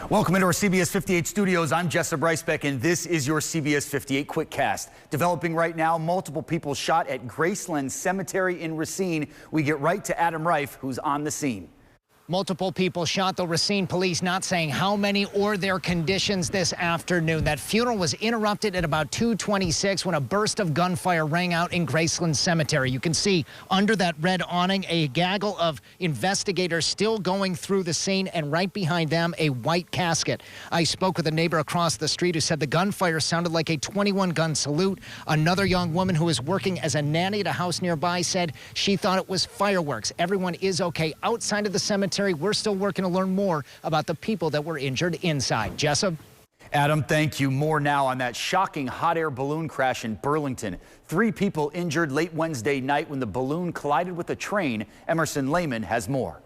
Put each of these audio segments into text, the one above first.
Welcome into our CBS 58 studios. I'm Jessa Brycebeck, and this is your CBS 58 Quickcast. Developing right now, multiple people shot at Graceland Cemetery in Racine. We get right to Adam Reif, who's on the scene. Multiple people shot, the Racine police not saying how many or their conditions this afternoon. That funeral was interrupted at about 2:26 when a burst of gunfire rang out in Graceland Cemetery. You can see under that red awning a gaggle of investigators still going through the scene, and right behind them a white casket. I spoke with a neighbor across the street who said the gunfire sounded like a 21-gun salute. Another young woman who is working as a nanny at a house nearby said she thought it was fireworks. Everyone is okay outside of the cemetery. We're still working to learn more about the people that were injured inside. Jessa? Adam, thank you. More now on that shocking hot air balloon crash in Burlington. 3 people injured late Wednesday night when the balloon collided with a train. Emerson Lehman has more.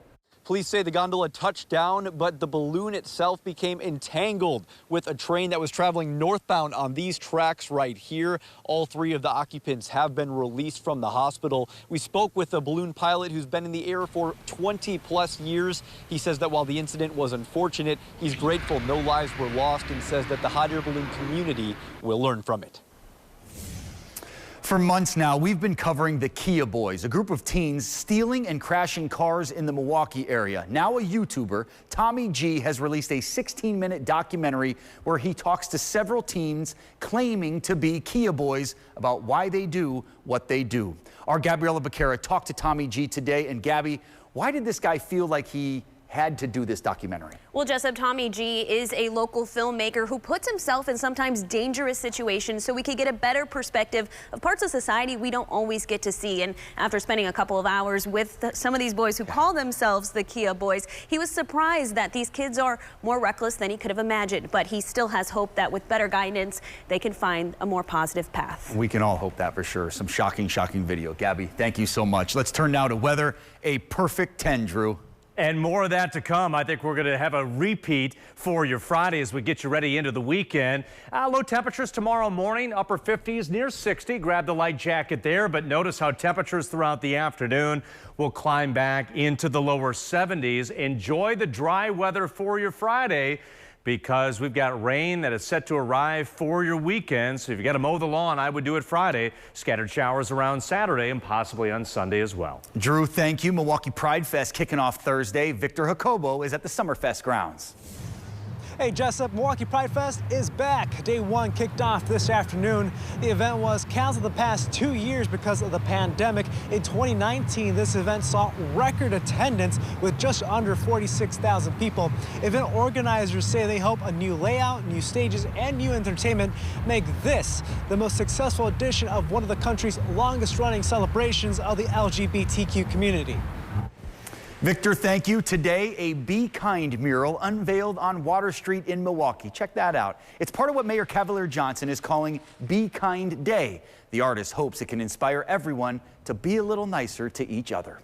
Police say the gondola touched down, but the balloon itself became entangled with a train that was traveling northbound on these tracks right here. All 3 of the occupants have been released from the hospital. We spoke with a balloon pilot who's been in the air for 20+ years. He says that while the incident was unfortunate, he's grateful no lives were lost and says that the hot air balloon community will learn from it. For months now, we've been covering the Kia Boys, a group of teens stealing and crashing cars in the Milwaukee area. Now a YouTuber, Tommy G, has released a 16-minute documentary where he talks to several teens claiming to be Kia Boys about why they do what they do. Our Gabriella Becerra talked to Tommy G today. And Gabby, why did this guy feel like he had to do this documentary? Well, Jessup, Tommy G is a local filmmaker who puts himself in sometimes dangerous situations so we could get a better perspective of parts of society we don't always get to see. And after spending a couple of hours with some of these boys who call themselves the Kia Boys, he was surprised that these kids are more reckless than he could have imagined. But he still has hope that with better guidance, they can find a more positive path. We can all hope that for sure. Some shocking video. Gabby, thank you so much. Let's turn now to weather. A perfect 10, Drew. And more of that to come. I think we're going to have a repeat for your Friday as we get you ready into the weekend. Low temperatures tomorrow morning, upper 50s, near 60. Grab the light jacket there, but notice how temperatures throughout the afternoon will climb back into the lower 70s. Enjoy the dry weather for your Friday, because we've got rain that is set to arrive for your weekend. So if you got to mow the lawn, I would do it Friday. Scattered showers around Saturday and possibly on Sunday as well. Drew, thank you. Milwaukee Pride Fest kicking off Thursday. Victor Jacobo is at the Summerfest grounds. Hey, Jessup, Milwaukee Pride Fest is back. Day 1 kicked off this afternoon. The event was canceled the past 2 years because of the pandemic. In 2019, this event saw record attendance with just under 46,000 people. Event organizers say they hope a new layout, new stages, and new entertainment make this the most successful edition of one of the country's longest-running celebrations of the LGBTQ community. Victor, thank you. Today, a Be Kind mural unveiled on Water Street in Milwaukee. Check that out. It's part of what Mayor Cavalier Johnson is calling Be Kind Day. The artist hopes it can inspire everyone to be a little nicer to each other.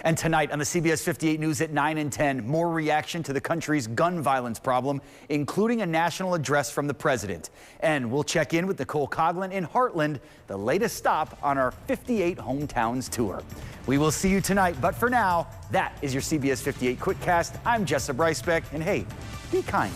And tonight on the CBS 58 News at 9 and 10, more reaction to the country's gun violence problem, including a national address from the president. And we'll check in with Nicole Coughlin in Heartland, the latest stop on our 58 Hometowns tour. We will see you tonight, but for now, that is your CBS 58 Quickcast. I'm Jessa Brycebeck, and hey, be kind.